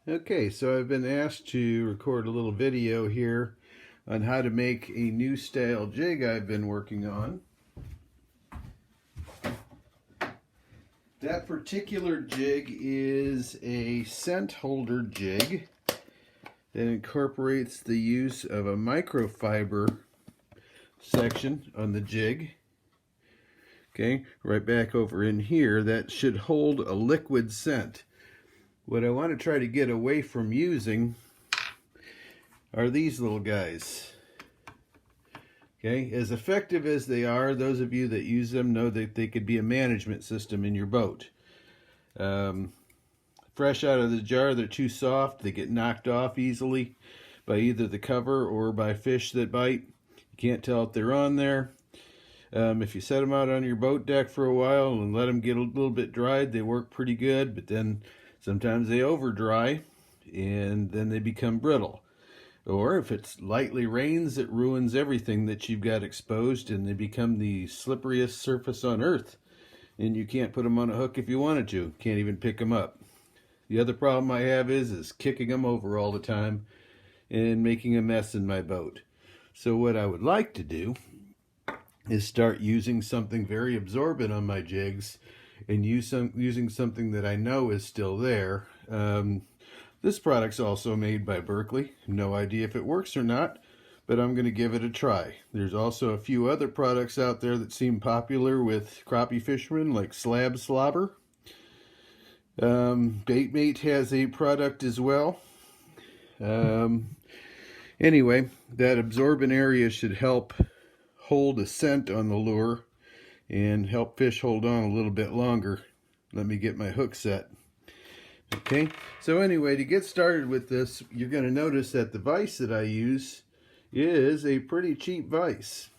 Okay, so I've been asked to record a little video here on how to make a new style jig I've been working on. That particular jig is a scent holder jig that incorporates the use of a microfiber section on the jig. Okay, right back over in here, that should hold a liquid scent. What I want to try to get away from using are these little guys. Okay, as effective as they are, those of you that use them know that they could be a management system in your boat. Fresh out of the jar, they're too soft. They get knocked off easily by either the cover or by fish that bite. You can't tell if they're on there. If you set them out on your boat deck for a while and let them get a little bit dried, they work pretty good, but then sometimes they over dry and then they become brittle. Or if it lightly rains, it ruins everything that you've got exposed and they become the slipperiest surface on earth. And you can't put them on a hook if you wanted to. Can't even pick them up. The other problem I have is kicking them over all the time and making a mess in my boat. So what I would like to do is start using something very absorbent on my jigs and using something that I know is still there. This product's also made by Berkley. No idea if it works or not, but I'm going to give it a try. There's also a few other products out there that seem popular with crappie fishermen, like Slab Slobber. Baitmate has a product as well. Anyway, that absorbent area should help hold a scent on the lure and help fish hold on a little bit longer. Let me get my hook set. Okay, so anyway, to get started with this, you're going to notice that the vise that I use is a pretty cheap vise.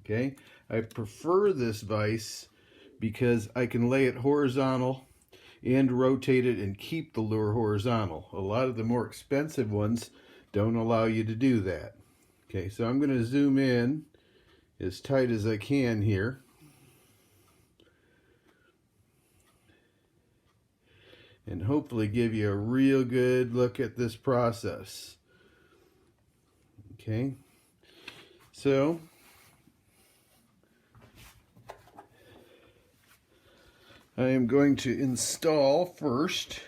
Okay, I prefer this vise because I can lay it horizontal and rotate it and keep the lure horizontal. A lot of the more expensive ones don't allow you to do that. Okay, so I'm going to zoom in as tight as I can here. And hopefully give you a real good look at this process. Okay, so I am going to install first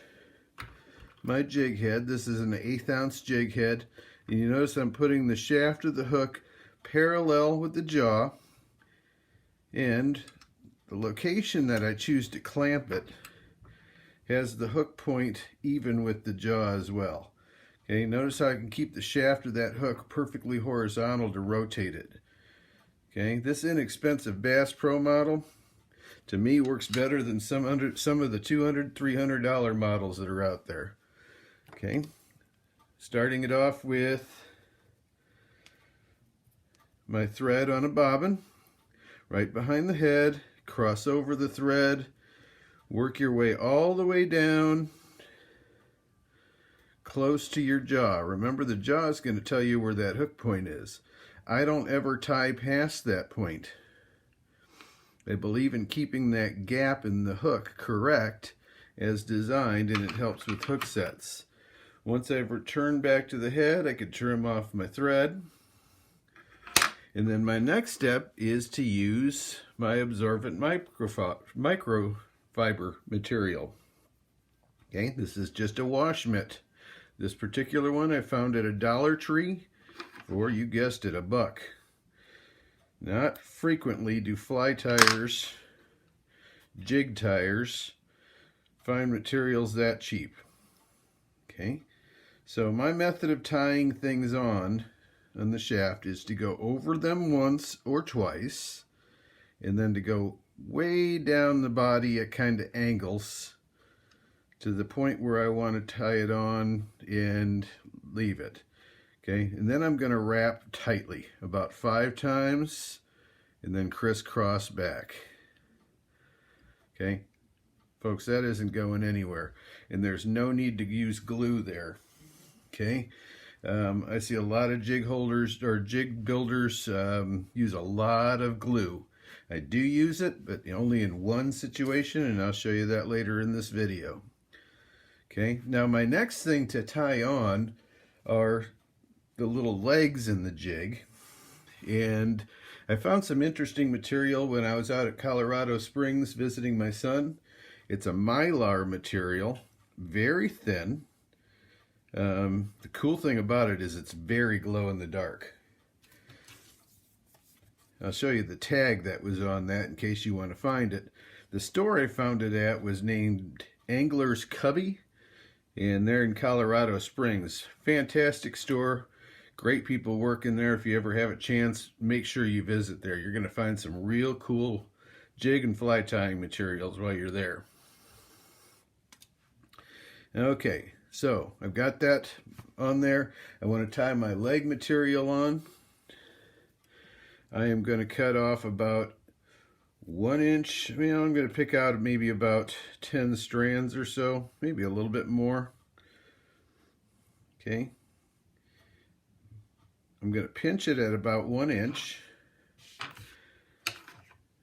my jig head. This is an 1/8 ounce jig head, and you notice I'm putting the shaft of the hook parallel with the jaw, and the location that I choose to clamp it has the hook point even with the jaw as well. Okay, notice how I can keep the shaft of that hook perfectly horizontal to rotate it. Okay, this inexpensive Bass Pro model to me works better than some of the $200, $300 models that are out there. Okay, starting it off with my thread on a bobbin, right behind the head, cross over the thread, work your way all the way down close to your jaw. Remember, the jaw is going to tell you where that hook point is. I don't ever tie past that point. I believe in keeping that gap in the hook correct as designed, and it helps with hook sets. Once I've returned back to the head, I can trim off my thread. And then my next step is to use my absorbent microfiber material. Okay, this is just a wash mitt. This particular one I found at a Dollar Tree, or you guessed it, $1. Not frequently do fly tires, jig tires, find materials that cheap. Okay, so my method of tying things on the shaft is to go over them once or twice, and then to go way down the body at kind of angles to the point where I want to tie it on and leave it. Okay, and then I'm going to wrap tightly about 5 times and then crisscross back. Okay, folks, that isn't going anywhere, and there's no need to use glue there. Okay, I see a lot of jig holders or jig builders use a lot of glue. I do use it, but only in one situation, and I'll show you that later in this video. Okay, now my next thing to tie on are the little legs in the jig. And I found some interesting material when I was out at Colorado Springs visiting my son. It's a mylar material, very thin. The cool thing about it is it's very glow in the dark. I'll show you the tag that was on that in case you want to find it. The store I found it at was named Angler's Cubby, and they're in Colorado Springs. Fantastic store. Great people working there. If you ever have a chance, make sure you visit there. You're going to find some real cool jig and fly tying materials while you're there. Okay, so I've got that on there. I want to tie my leg material on. I am going to cut off about 1 inch. I'm going to pick out maybe about 10 strands or so, maybe a little bit more. Okay. I'm going to pinch it at about 1 inch.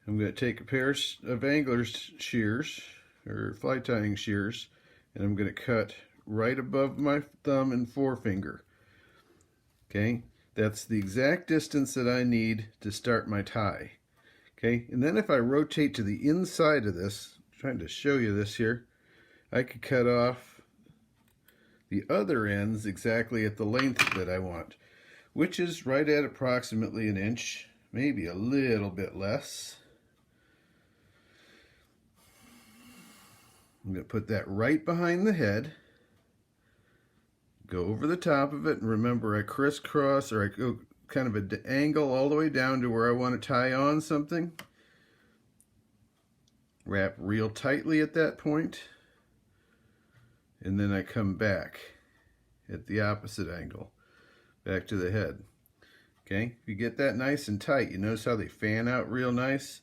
I'm going to take a pair of angler's shears, or fly tying shears, and I'm going to cut right above my thumb and forefinger. Okay, that's the exact distance that I need to start my tie. Okay, and then if I rotate to the inside of this, I'm trying to show you this here, I could cut off the other ends exactly at the length that I want, which is right at approximately 1 inch, maybe a little bit less. I'm going to put that right behind the head, go over the top of it, and remember I crisscross, or I go kind of an angle all the way down to where I want to tie on something. Wrap real tightly at that point, and then I come back at the opposite angle, back to the head. Okay, if you get that nice and tight, you notice how they fan out real nice,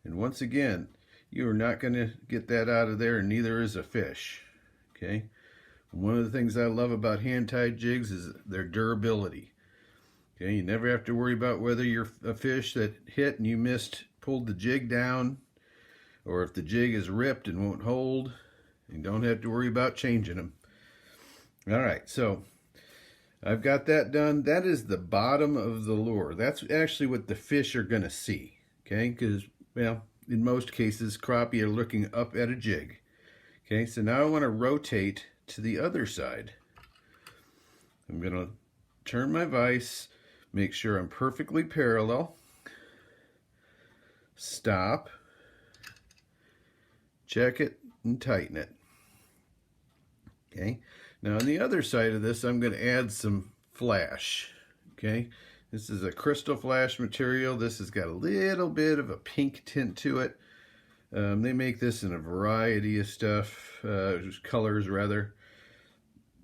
and once again, you are not going to get that out of there, and neither is a fish. Okay, one of the things I love about hand-tied jigs is their durability. Okay, you never have to worry about whether you're a fish that hit and you pulled the jig down, or if the jig is ripped and won't hold. You don't have to worry about changing them. All right, so I've got that done. That is the bottom of the lure. That's actually what the fish are going to see. Okay, because, well, in most cases, crappie are looking up at a jig. Okay, so now I want to rotate to the other side. I'm going to turn my vise, make sure I'm perfectly parallel, stop, check it, and tighten it. Okay, now on the other side of this, I'm going to add some flash. Okay, this is a crystal flash material. This has got a little bit of a pink tint to it. They make this in a variety of stuff, colors rather.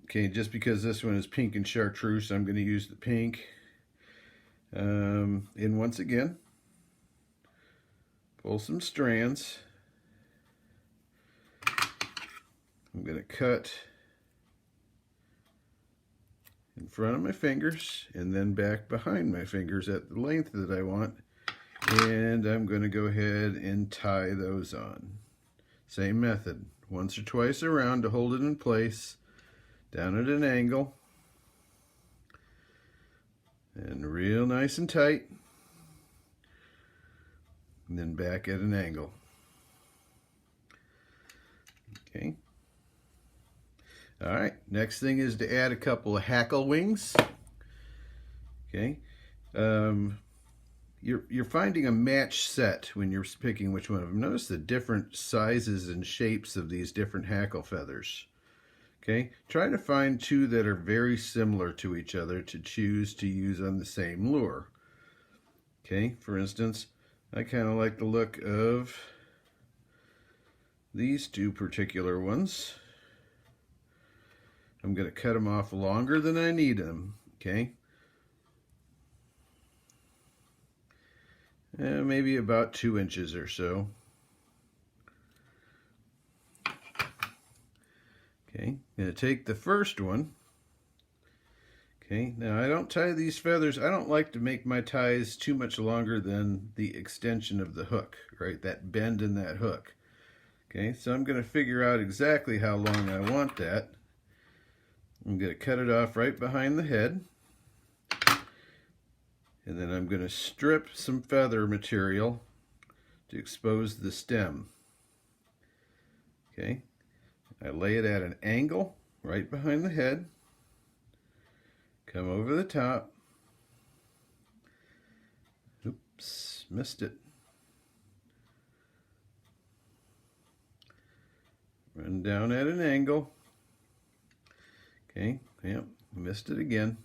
Okay, just because this one is pink and chartreuse, I'm going to use the pink. And once again, pull some strands. I'm going to cut in front of my fingers and then back behind my fingers at the length that I want. And I'm going to go ahead and tie those on. Same method. Once or twice around to hold it in place, down at an angle, and real nice and tight, and then back at an angle. Okay. All right, next thing is to add a couple of hackle wings. Okay. You're finding a match set when you're picking which one of them. Notice the different sizes and shapes of these different hackle feathers. Okay, try to find two that are very similar to each other to choose to use on the same lure. Okay, for instance, I kind of like the look of these two particular ones. I'm going to cut them off longer than I need them. Okay. Maybe about 2 inches or so. Okay, I'm going to take the first one. Okay, now I don't tie these feathers. I don't like to make my ties too much longer than the extension of the hook, right? That bend in that hook. Okay, so I'm going to figure out exactly how long I want that. I'm going to cut it off right behind the head. And then I'm going to strip some feather material to expose the stem. Okay, I lay it at an angle right behind the head. Come over the top. Oops, missed it. Run down at an angle. Okay, yep, missed it again.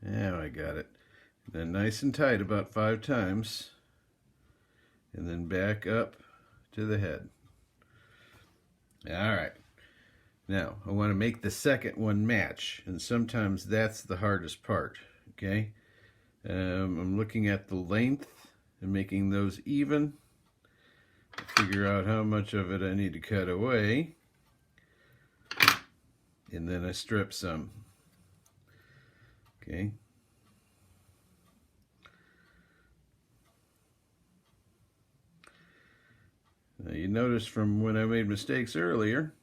Now I got it. And then nice and tight about 5 times. And then back up to the head. All right. Now, I want to make the second one match, and sometimes that's the hardest part, okay? I'm looking at the length and making those even. Figure out how much of it I need to cut away. And then I strip some. Okay. Now you notice from when I made mistakes earlier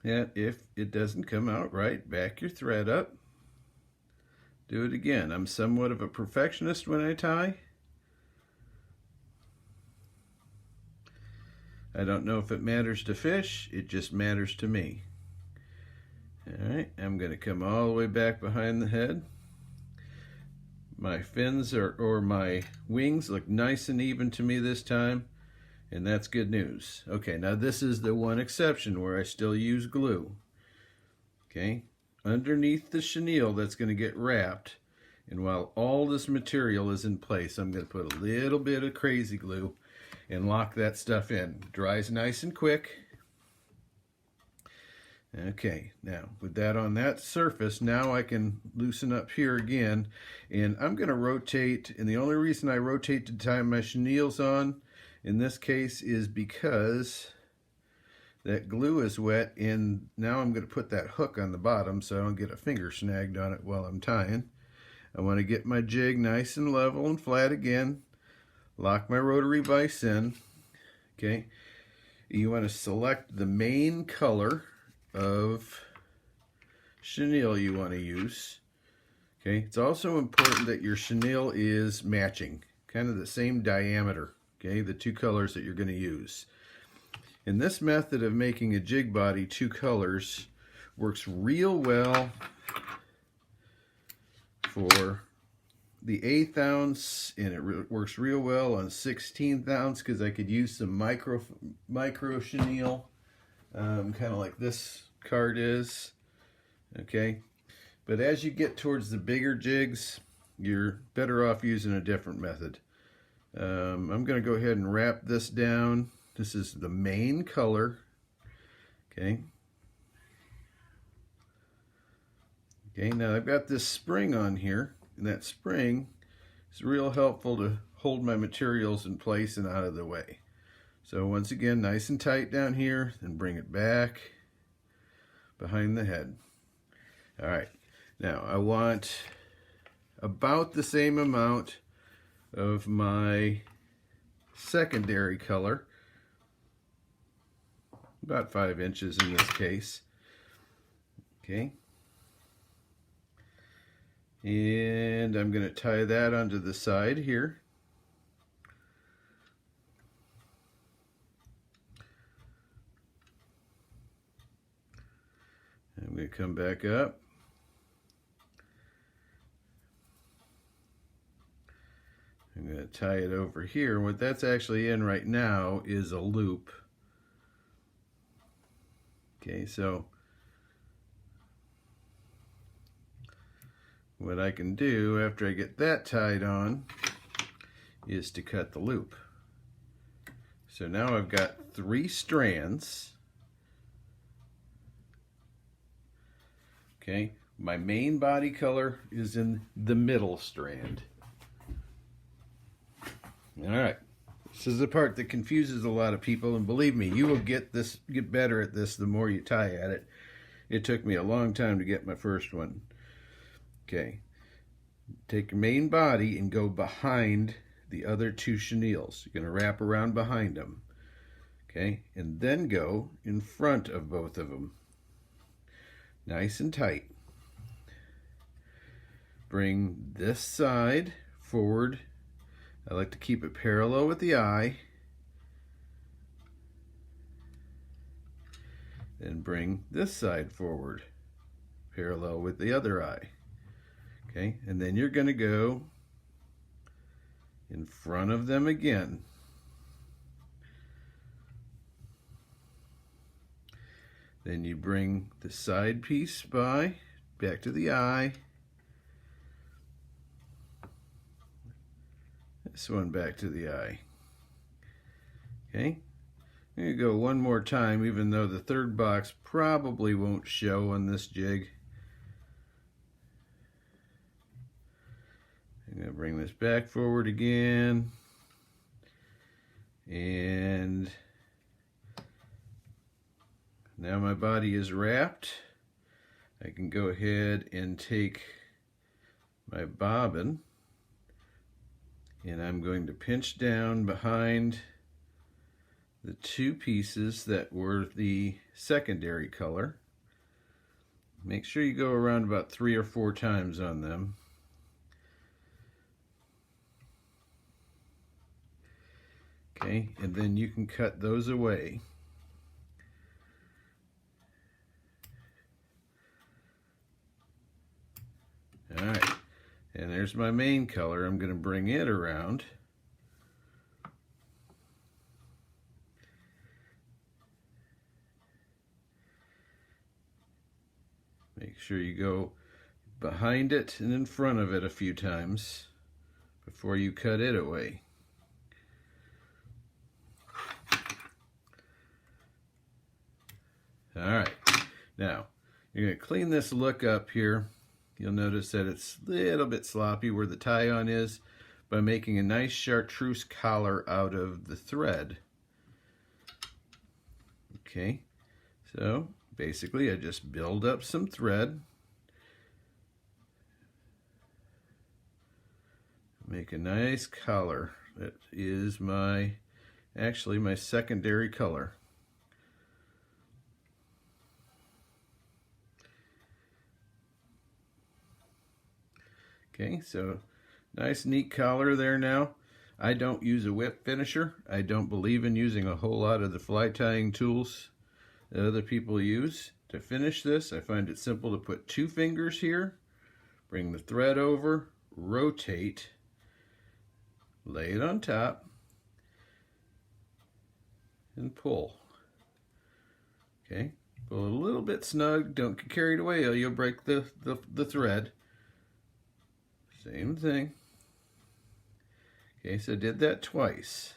that if it doesn't come out right, back your thread up. Do it again. I'm somewhat of a perfectionist when I tie. I don't know if it matters to fish, it just matters to me. Alright, I'm going to come all the way back behind the head. My fins or my wings look nice and even to me this time, and that's good news. Okay, now this is the one exception where I still use glue. Okay, underneath the chenille that's going to get wrapped, and while all this material is in place, I'm going to put a little bit of crazy glue and lock that stuff in. Dries nice and quick. Okay, now with that on that surface, now I can loosen up here again, and I'm going to rotate, and the only reason I rotate to tie my chenilles on in this case is because that glue is wet, and now I'm going to put that hook on the bottom so I don't get a finger snagged on it while I'm tying. I want to get my jig nice and level and flat again, lock my rotary vise in. Okay, you want to select the main color of chenille you want to use. Okay, it's also important that your chenille is matching, kind of the same diameter, okay, the two colors that you're going to use. And this method of making a jig body 2 colors works real well for the 1/8 ounce, and it works real well on 1/16 ounce because I could use some micro chenille. Kind of like this card is, okay? But as you get towards the bigger jigs, you're better off using a different method. I'm going to go ahead and wrap this down. This is the main color, okay? Okay, now I've got this spring on here, and that spring is real helpful to hold my materials in place and out of the way. So once again, nice and tight down here, and bring it back behind the head. All right, now I want about the same amount of my secondary color, about 5 inches in this case. Okay, and I'm going to tie that onto the side here. I'm going to come back up. I'm going to tie it over here. What that's actually in right now is a loop. Okay, so what I can do after I get that tied on is to cut the loop. So now I've got 3 strands. Okay, my main body color is in the middle strand. All right, This is the part that confuses a lot of people, and believe me, you will get better at this the more you tie at it. It took me a long time to get my first one. Okay, take your main body and go behind the other two chenilles. You're going to wrap around behind them. Okay, and then go in front of both of them. Nice and tight. Bring this side forward. I like to keep it parallel with the eye. Then bring this side forward, parallel with the other eye. Okay, and then you're going to go in front of them again. Then you bring the side piece back to the eye. This one back to the eye. Okay, I'm going to go one more time, even though the third box probably won't show on this jig. I'm going to bring this back forward again. And now my body is wrapped. I can go ahead and take my bobbin, and I'm going to pinch down behind the two pieces that were the secondary color. Make sure you go around about 3 or 4 times on them. Okay, and then you can cut those away. All right, and there's my main color. I'm going to bring it around. Make sure you go behind it and in front of it a few times before you cut it away. All right, now you're going to clean this look up here. You'll notice that it's a little bit sloppy where the tie-on is by making a nice chartreuse collar out of the thread. Okay, so basically I just build up some thread, make a nice collar that is actually my secondary color. Okay, so nice neat collar there now. I don't use a whip finisher. I don't believe in using a whole lot of the fly tying tools that other people use. To finish this, I find it simple to put 2 fingers here, bring the thread over, rotate, lay it on top, and pull. Okay, pull it a little bit snug. Don't get carried away or you'll break the thread. Same thing. Okay, so I did that twice.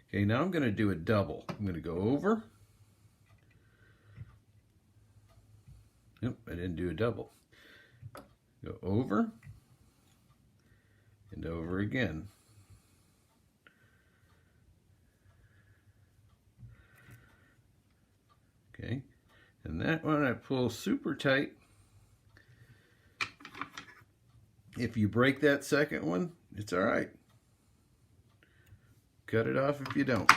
Okay, now I'm going to do a double. I'm going to go over. Nope, I didn't do a double. Go over and over again. Okay, and that one I pull super tight. If you break that second one, it's all right. Cut it off if you don't.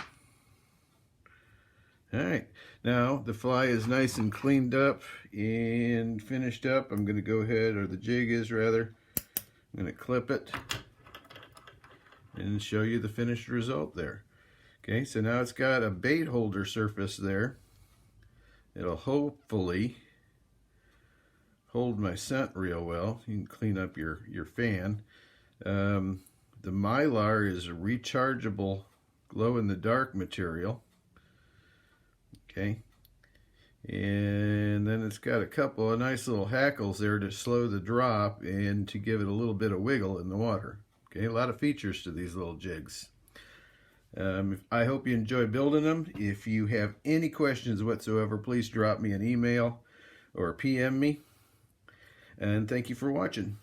All right, now the fly is nice and cleaned up and finished up. I'm going to go ahead, or the jig is rather, I'm going to clip it and show you the finished result there. Okay, so now it's got a bait holder surface there. It'll hopefully hold my scent real well. You can clean up your fan. The Mylar is a rechargeable glow-in-the-dark material. Okay, and then it's got a couple of nice little hackles there to slow the drop and to give it a little bit of wiggle in the water. Okay, a lot of features to these little jigs. I hope you enjoy building them. If you have any questions whatsoever, please drop me an email or PM me. And thank you for watching.